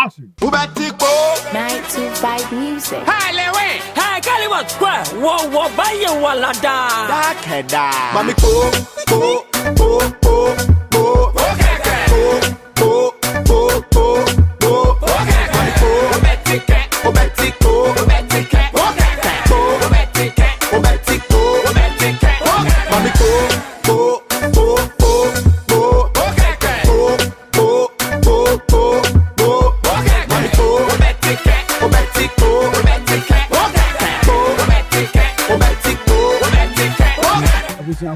Action. 925 music. Hi, Lewe. Hi, Kaliwa Square. Whoa, buy you walada. Dakeda. Mami po.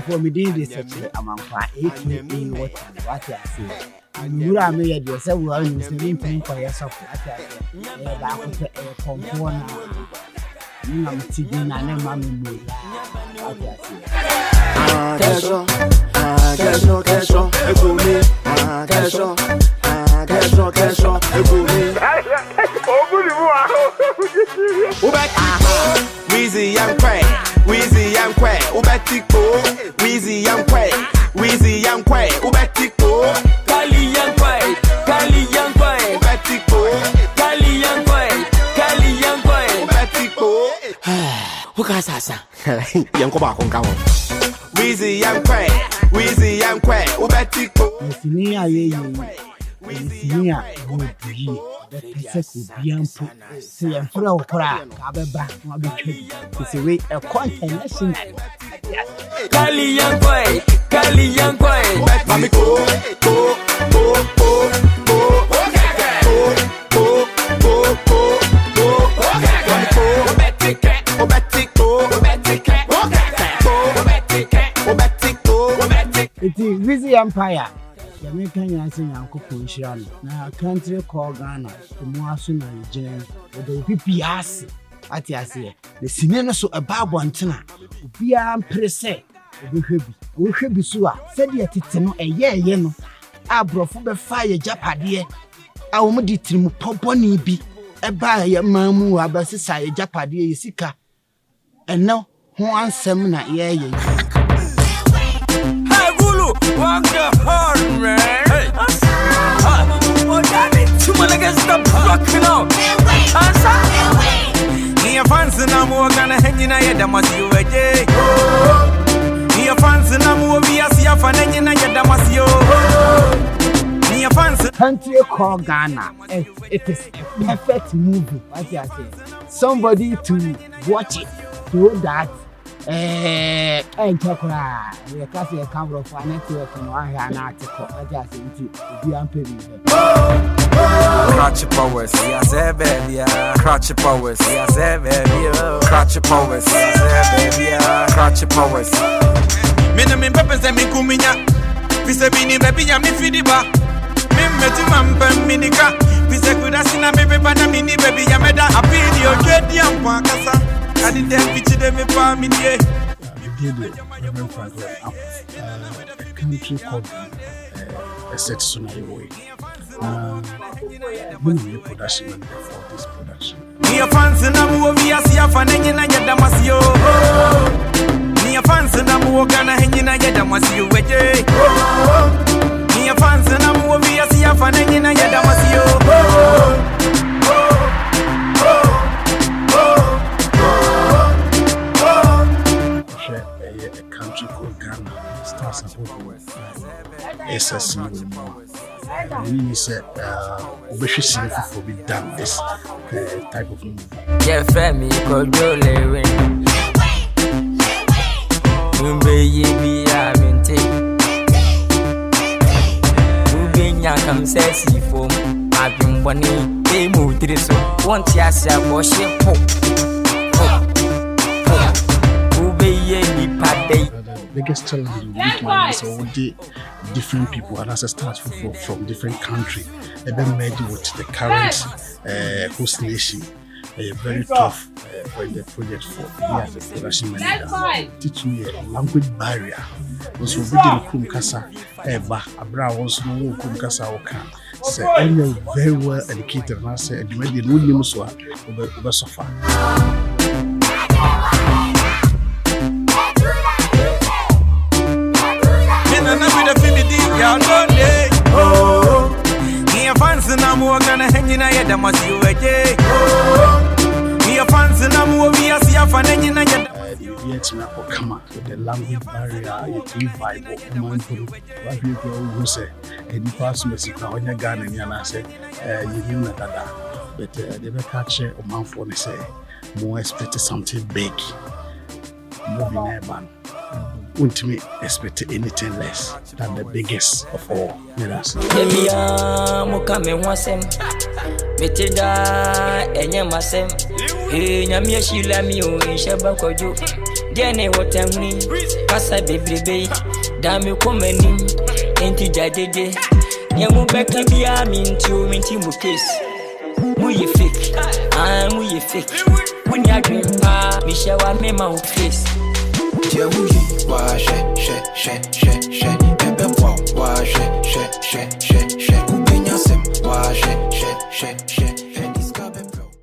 For me, this is a man for 8 what I say. And you are made yourself, well, you say, for yourself. What I say, a component. I'm sitting and I'm mammy. What Weezy Empire, Weezy Empire, Ubetiko. Kali Empire, Ubetiko. Ubetiko. Ukasasa. Yanko ba kon kawo. Weezy Empire, Ubetiko. Senior, senior, would be the Pesach Bianco, say a flow crack, Abba, Mabby, it's a way a content lesson. Kali Empire, Mami go. It is Weezy Empire. The American Yasin Uncle Punchiano. Now, a country called Ghana, the Moasun and Jen, with the PPS. At Yasia, the Sinena so a Babantana, Bia Presse, we should be sure, said yet it's no a year, Abro for the fire Japadie. I will make it to Poponi be a buy a mamu abasisa Japadie Sika. And now, one seminar, walk the horn, man. Hey. Oh, damn it. Two more niggas stop rocking out. Answer. Your fans and I'm gonna hang in a head. I must you a day. Your fans and I'm over here. See a fan hanging in a head. I must you. Your fans. Country called Ghana. It is a perfect movie. What you say? Somebody to watch it so that. And Chakra, we can see a camera for network and I have an article. I just into the Ampere. Crotch powers, yes, baby, crotch powers, yes, baby, crotch powers, yes, baby, crotch powers. Minimum peppers and Mikuminya, Pisabini, baby, I'm Fidiba. Mimmetimam, Minica, Pisakudasina, baby, but I'm in baby, Yamada, a video, get the Ampakasa. I didn't picture them in family. A country called Essex Sunaway. The production for this production. Near fans and I'm over here, see a fan hanging at Damasio. Near fans and I'm walking hanging at Damasio. Near fans and I'm over here, see a fan hanging at Damasio. A country called Ghana starts with SSC. We said, we should see if we done this type of movie. Yeah, Femi, Kwadwo, Lewe. Nkansah si fom adwumbone e mu diri so wonti ase aboshe po ubeye ni padai. The biggest challenge in this one is all the different people and as a start from different countries and then merge with the current host nation. A very tough for the project for me as a production manager. Teach me a language barrier. Also, we did Nkansah, Abra was no Nkansah can. So, I'm very well educated and I said, you may be no name so over so far. Fans and I'm gonna hang in a I must you a day. We are fans and I'm we are see a fan and yet now come up with the language barrier, you can vibe or mindful. What you go who say, and you pass message now when you're gone and you're not say, you know that, but they don't catch a month for me say, more expect something big. Moving urban. Wouldn't me expect anything less than the biggest of all. Yes. Metida enyamasem nyamia shila mi o nsheba kojo de ne wotamni kasa bebrebe da me komanim enti jadede nyamu beka bia minti mu case mu ye fake mu ye fake woni adwempa mi shewa me ma o face Tiamuyi wa she ebe wa she ubenya sem wa she